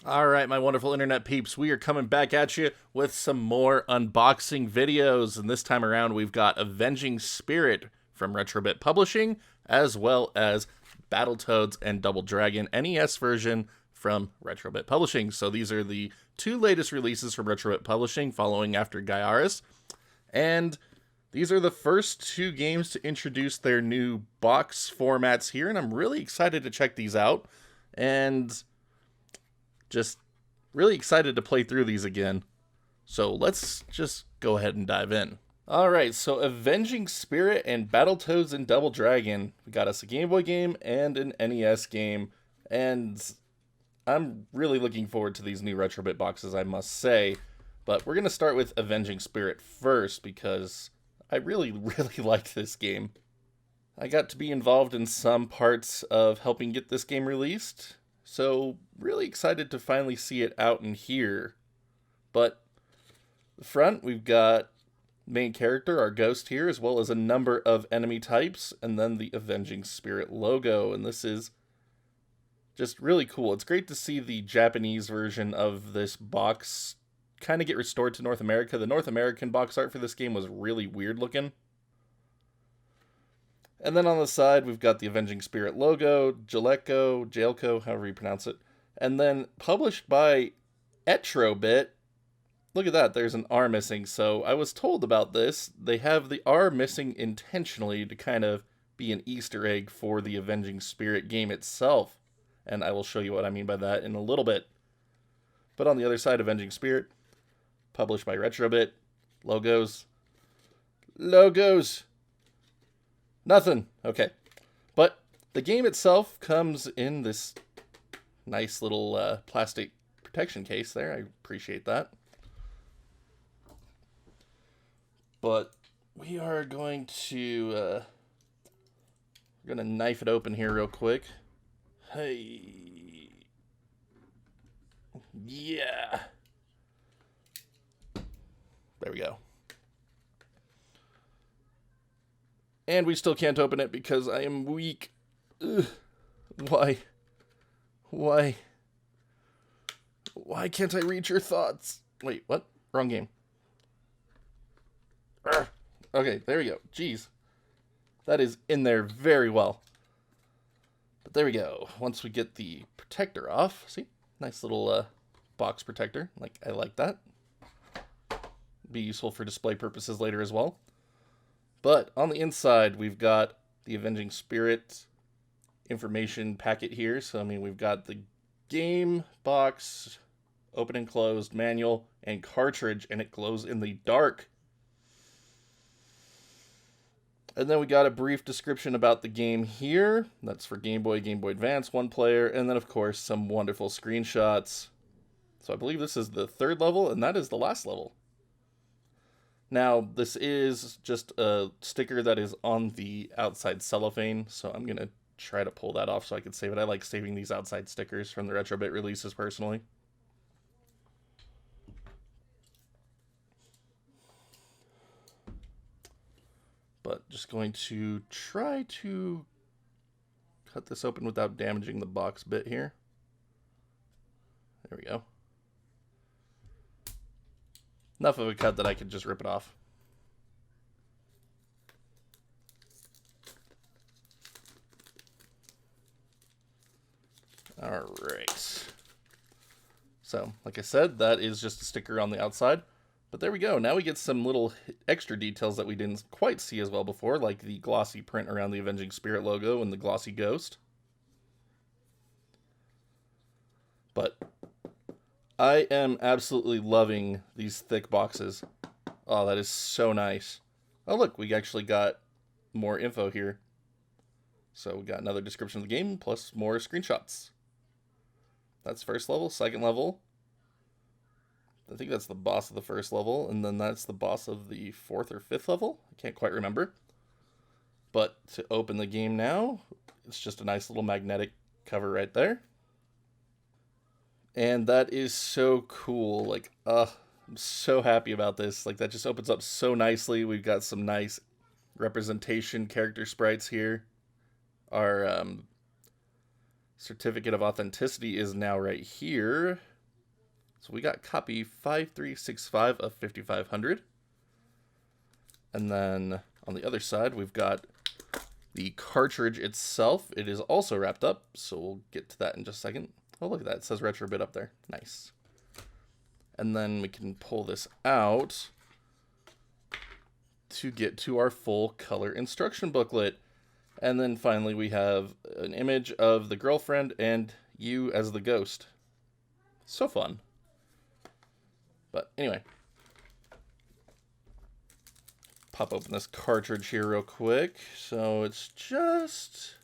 Alright, my wonderful internet peeps, we are coming back at you with some more unboxing videos, and this time around we've got Avenging Spirit from retroBitPublishing, as well as Battletoads and Double Dragon NES version from retroBitPublishing. So these are the two latest releases from retroBitPublishing, following after Gaiaris, and these are the first two games to introduce their new box formats here, and I'm really excited to check these out, and just really excited to play through these again. So let's just go ahead and dive in. Alright, so Avenging Spirit and Battletoads and Double Dragon. We got us a Game Boy game and an NES game, and I'm really looking forward to these new retrobit boxes, I must say. But we're going to start with Avenging Spirit first, because I really like this game. I got to be involved in some parts of helping get this game released, so really excited to finally see it out in here. But the front, we've got main character, our ghost here, as well as a number of enemy types, and then the Avenging Spirit logo, and this is just really cool. It's great to see the Japanese version of this box kind of get restored to North America. The North American box art for this game was really weird looking. And then on the side, we've got the Avenging Spirit logo, Jailco, however you pronounce it. And then published by retroBit. Look at that, there's an R missing. So I was told about this. They have the R missing intentionally to kind of be an Easter egg for the Avenging Spirit game itself. And I will show you what I mean by that in a little bit. But on the other side, Avenging Spirit, published by retroBit. Logos. Nothing. Okay. But the game itself comes in this nice little plastic protection case there. I appreciate that. But we are going to knife it open here real quick. Hey. Yeah. There we go. And we still can't open it because I am weak. Ugh. Why? Why can't I read your thoughts? Wait, what? Wrong game. Urgh. Okay, there we go. Jeez. That is in there very well. But there we go. Once we get the protector off, see? Nice little box protector. I like that. Be useful for display purposes later as well. But on the inside, we've got the Avenging Spirit information packet here. So, I mean, we've got the game box, open and closed, manual, and cartridge, and it glows in the dark. And then we got a brief description about the game here. That's for Game Boy, Game Boy Advance, one player, and then, of course, some wonderful screenshots. So I believe this is the third level, and that is the last level. Now, this is just a sticker that is on the outside cellophane, so I'm going to try to pull that off so I can save it. I like saving these outside stickers from the retroBit releases personally. But just going to try to cut this open without damaging the box bit here. There we go. Enough of a cut that I could just rip it off. Alright. So, like I said, that is just a sticker on the outside. But there we go. Now we get some little extra details that we didn't quite see as well before, like the glossy print around the Avenging Spirit logo and the glossy ghost. But I am absolutely loving these thick boxes. Oh, that is so nice. Oh, look, we actually got more info here. So we got another description of the game, plus more screenshots. That's first level, second level. I think that's the boss of the first level, and then that's the boss of the fourth or fifth level. I can't quite remember. But to open the game now, it's just a nice little magnetic cover right there. And that is so cool. I'm so happy about this. That just opens up so nicely. We've got some nice representation character sprites here. Our certificate of authenticity is now right here. So we got copy 5365 of 5500. And then on the other side, we've got the cartridge itself. It is also wrapped up, so we'll get to that in just a second. Oh, look at that. It says retrobit up there. Nice. And then we can pull this out to get to our full color instruction booklet. And then finally we have an image of the girlfriend and you as the ghost. So fun. But anyway, pop open this cartridge here real quick. So it's just...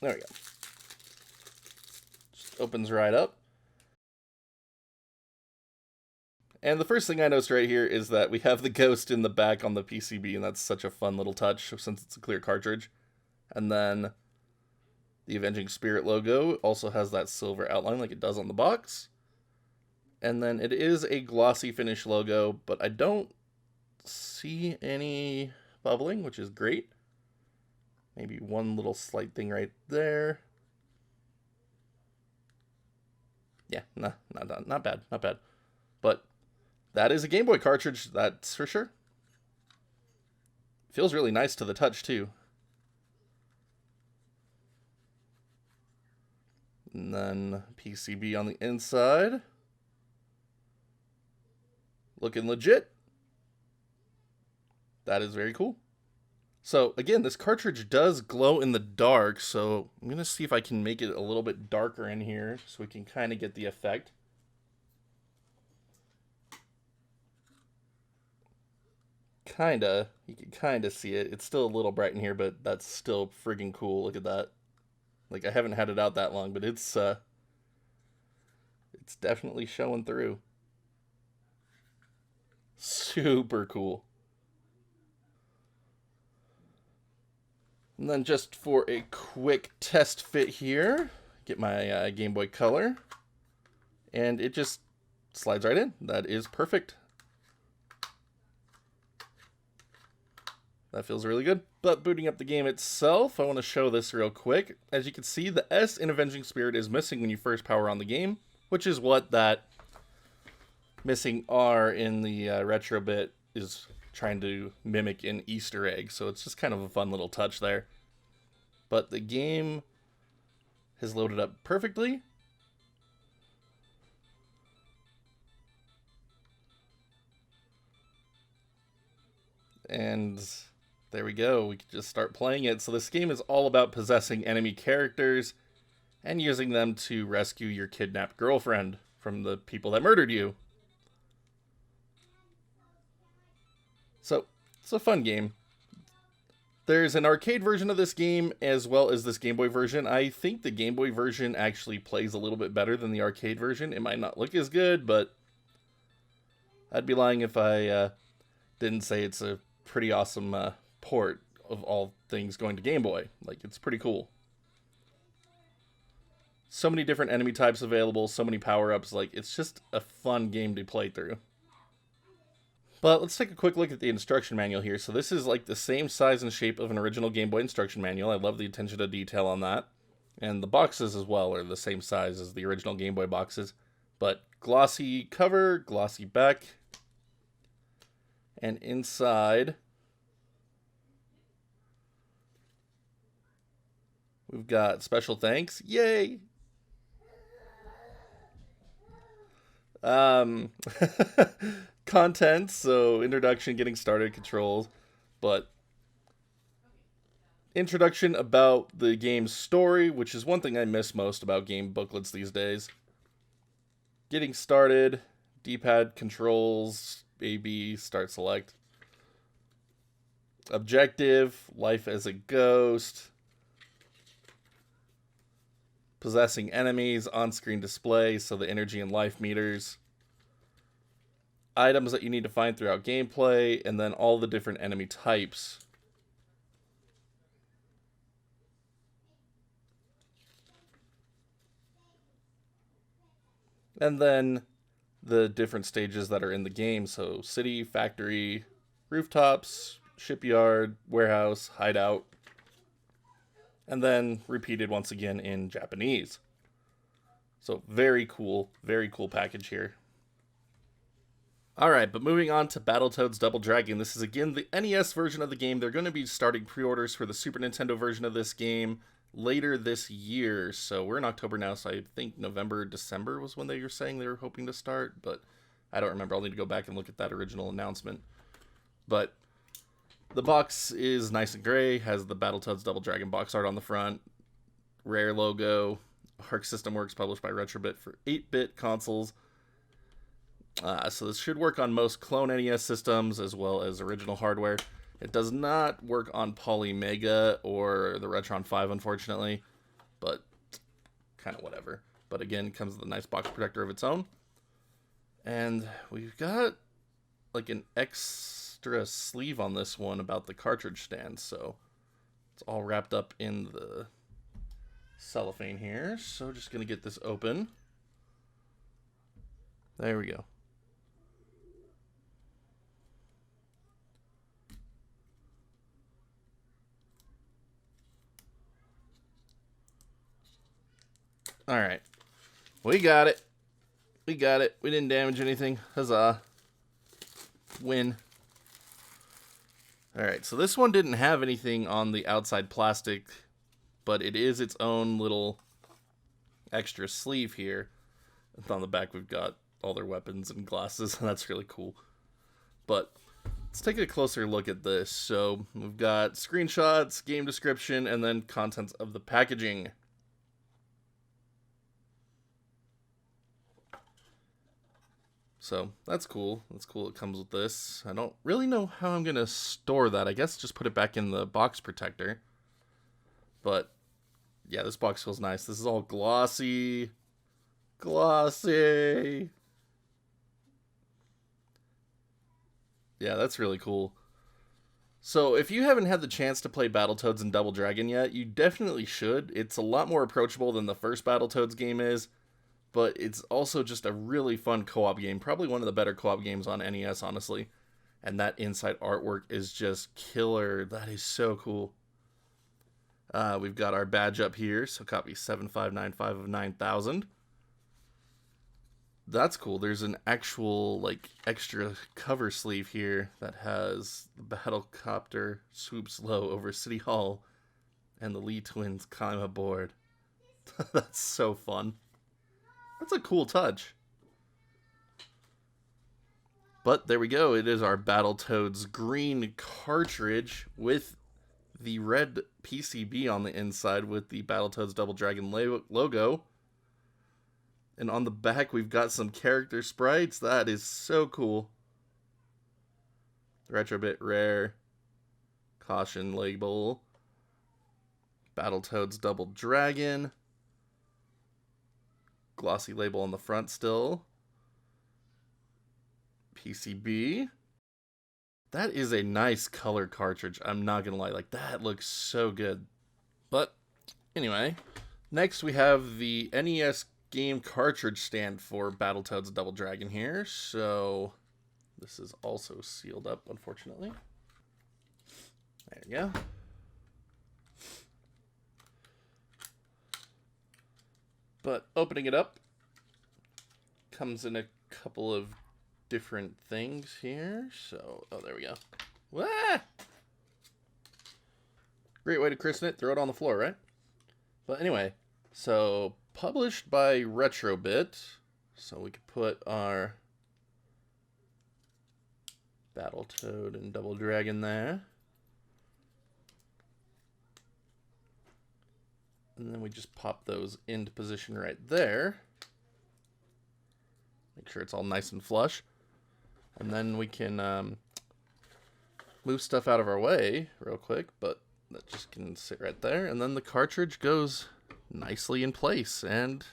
There we go. Just opens right up. And the first thing I noticed right here is that we have the ghost in the back on the PCB, and that's such a fun little touch since it's a clear cartridge. And then the AvengingSpirit logo also has that silver outline like it does on the box. And then it is a glossy finish logo, but I don't see any bubbling, which is great. Maybe one little slight thing right there. Yeah, nah, not bad, not bad. But that is a Game Boy cartridge, that's for sure. Feels really nice to the touch, too. And then PCB on the inside. Looking legit. That is very cool. So, again, this cartridge does glow in the dark, so I'm going to see if I can make it a little bit darker in here so we can kind of get the effect. Kinda. You can kind of see it. It's still a little bright in here, but that's still friggin' cool. Look at that. Like, I haven't had it out that long, but it's definitely showing through. Super cool. And then just for a quick test fit here, get my Game Boy Color. And it just slides right in. That is perfect. That feels really good. But booting up the game itself, I want to show this real quick. As you can see, the S in AvengingSpirit is missing when you first power on the game, which is what that missing R in the retrobit is trying to mimic an Easter egg. So it's just kind of a fun little touch there. But the game has loaded up perfectly. And there we go. We can just start playing it. So this game is all about possessing enemy characters and using them to rescue your kidnapped girlfriend from the people that murdered you. So it's a fun game. There's an arcade version of this game as well as this Game Boy version. I think the Game Boy version actually plays a little bit better than the arcade version. It might not look as good, but I'd be lying if I didn't say it's a pretty awesome port of all things going to Game Boy. Like, it's pretty cool. So many different enemy types available, so many power-ups. Like, it's just a fun game to play through. But let's take a quick look at the instruction manual here. So this is like the same size and shape of an original Game Boy instruction manual. I love the attention to detail on that. And the boxes as well are the same size as the original Game Boy boxes. But glossy cover, glossy back. And inside, we've got special thanks. Yay! Content, so introduction, getting started, controls, but introduction about the game's story, which is one thing I miss most about game booklets these days. Getting started, D-pad controls, A, B, start, select. Objective, life as a ghost. Possessing enemies, on-screen display, so the energy and life meters. Items that you need to find throughout gameplay, and then all the different enemy types. And then the different stages that are in the game, so city, factory, rooftops, shipyard, warehouse, hideout. and then repeated once again in Japanese. So very cool package here. Alright, but moving on to BattleToadsDoubleDragon. This is again the NES version of the game. They're going to be starting pre-orders for the Super Nintendo version of this game later this year. So we're in October now, so I think November, December was when they were saying they were hoping to start, but I don't remember. I'll need to go back and look at that original announcement. But the box is nice and gray, has the BattleToads Double Dragon box art on the front, Rare logo, Arc System Works, published by retroBit for 8-bit consoles. So this should work on most clone NES systems as well as original hardware. It does not work on Polymega or the Retron 5, unfortunately, but kind of whatever. But again, it comes with a nice box protector of its own. And we've got like an extra sleeve on this one about the cartridge stand, so it's all wrapped up in the cellophane here. So just gonna get this open. There we go. All right, we got it. We got it. We didn't damage anything. Huzzah. Win. All right, so this one didn't have anything on the outside plastic, but it is its own little extra sleeve here. And on the back, we've got all their weapons and glasses, and that's really cool. But let's take a closer look at this. So we've got screenshots, game description, and then contents of the packaging. So that's cool. That's cool. It comes with this. I don't really know how I'm going to store that. I guess just put it back in the box protector. But yeah, this box feels nice. This is all glossy. Glossy. Yeah, that's really cool. So if you haven't had the chance to play Battletoads and Double Dragon yet, you definitely should. It's a lot more approachable than the first Battletoads game is. But it's also just a really fun co-op game. Probably one of the better co-op games on NES, honestly. And that inside artwork is just killer. That is so cool. We've got our badge up here. So copy 7595 of 9000. That's cool. There's an actual, like, extra cover sleeve here that has the battlecopter swoops low over City Hall. And the Lee twins climb aboard. That's so fun. That's a cool touch. But there we go. It is our Battletoads green cartridge with the red PCB on the inside with the Battletoads Double Dragon logo. And on the back, we've got some character sprites. That is so cool. retroBit Rare. Caution label. Battletoads Double Dragon. Glossy label on the front still. PCB. That is a nice color cartridge. I'm not gonna lie, like that looks so good. But anyway, next we have the NES game cartridge stand for Battletoads Double Dragon here. So this is also sealed up, unfortunately. There you go. But opening it up comes in a couple of different things here. So, oh, there we go. Wah! Great way to christen it. Throw it on the floor, right? But anyway, so published by retroBit. So we could put our Battletoad and Double Dragon there. And then we just pop those into position right there. Make sure it's all nice and flush. And then we can move stuff out of our way real quick, but that just can sit right there. And then the cartridge goes nicely in place. And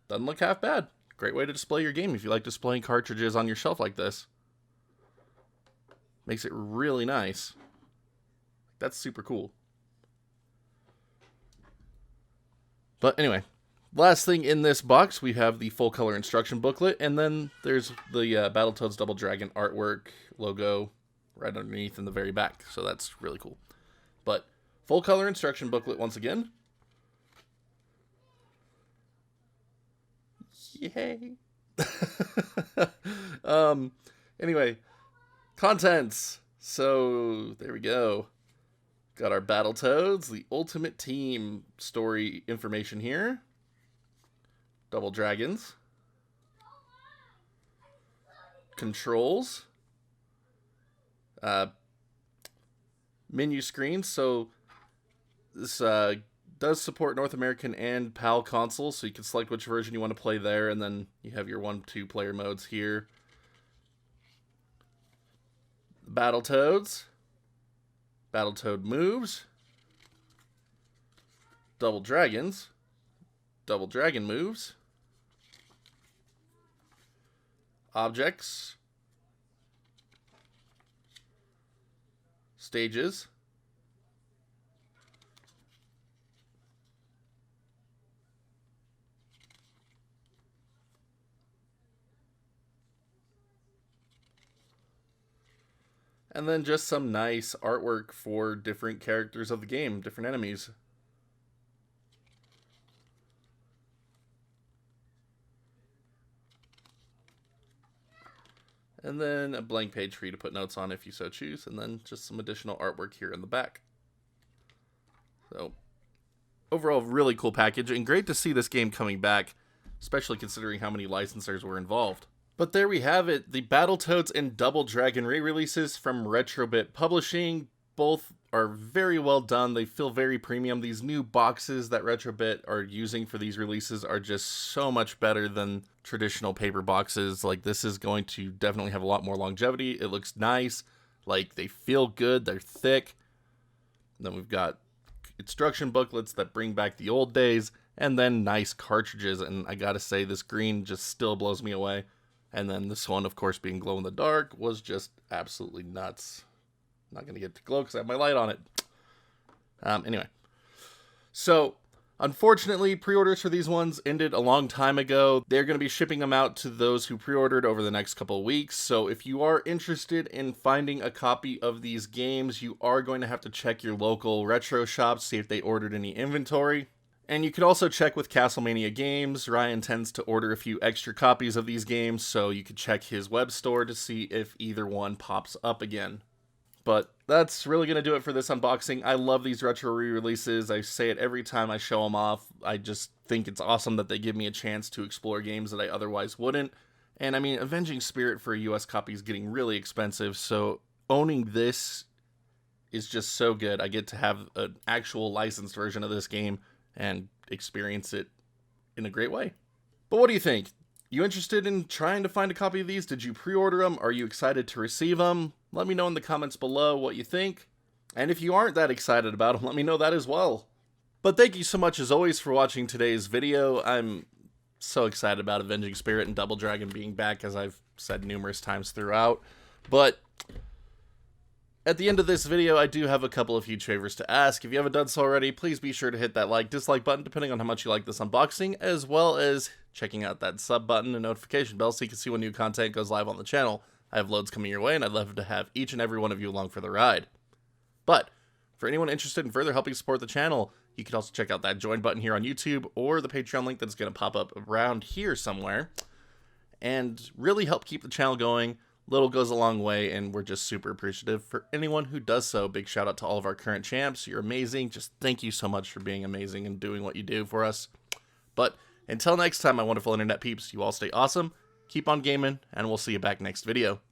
doesn't look half bad. Great way to display your game if you like displaying cartridges on your shelf like this. Makes it really nice. That's super cool. But anyway, last thing in this box, we have the full color instruction booklet, and then there's the Battletoads Double Dragon artwork, logo, right underneath in the very back. So that's really cool. But full color instruction booklet once again. Yay. Anyway, contents. So there we go. Got our Battletoads, the Ultimate Team story information here. Double Dragons. Controls. Menu screens. So this does support North American and PAL consoles, so you can select which version you want to play there, and then you have your 1-2 player modes here. Battletoads. Battletoad moves. Double Dragons. Double Dragon moves. Objects. Stages. And then just some nice artwork for different characters of the game, different enemies. And then a blank page for you to put notes on if you so choose. And then just some additional artwork here in the back. So, overall, really cool package. And great to see this game coming back, especially considering how many licensors were involved. But there we have it, the Battletoads and Double Dragon re-releases from retroBitPublishing. Both are very well done. They feel very premium. These new boxes that retroBit are using for these releases are just so much better than traditional paper boxes. Like, this is going to definitely have a lot more longevity. It looks nice. Like, they feel good. They're thick. And then we've got instruction booklets that bring back the old days. And then nice cartridges. And I gotta say, this green just still blows me away. And then this one, of course, being glow in the dark, was just absolutely nuts. I'm not going to get to glow because I have my light on it. Anyway. So, unfortunately, pre-orders for these ones ended a long time ago. They're going to be shipping them out to those who pre-ordered over the next couple of weeks. So, if you are interested in finding a copy of these games, you are going to have to check your local retro shops, see if they ordered any inventory. And you could also check with Castlemania Games. Ryan tends to order a few extra copies of these games, so you could check his web store to see if either one pops up again. But that's really going to do it for this unboxing. I love these retro re-releases. I say it every time I show them off. I just think it's awesome that they give me a chance to explore games that I otherwise wouldn't. And I mean, Avenging Spirit for a US copy is getting really expensive, so owning this is just so good. I get to have an actual licensed version of this game and experience it in a great way. But what do you think? You interested in trying to find a copy of these? Did you pre-order them? Are you excited to receive them? Let me know in the comments below what you think. And if you aren't that excited about them, let me know that as well. But thank you so much as always for watching today's video. I'm so excited about Avenging Spirit and Double Dragon being back, as I've said numerous times throughout. But at the end of this video, I do have a couple of huge favors to ask. If you haven't done so already, please be sure to hit that like, dislike button, depending on how much you like this unboxing, as well as checking out that sub button and notification bell so you can see when new content goes live on the channel. I have loads coming your way, and I'd love to have each and every one of you along for the ride. But for anyone interested in further helping support the channel, you can also check out that join button here on YouTube or the Patreon link that's going to pop up around here somewhere and really help keep the channel going. Little goes a long way, and we're just super appreciative for anyone who does so. Big shout out to all of our current champs. You're amazing. Just thank you so much for being amazing and doing what you do for us. But until next time, my wonderful internet peeps, you all stay awesome, keep on gaming, and we'll see you back next video.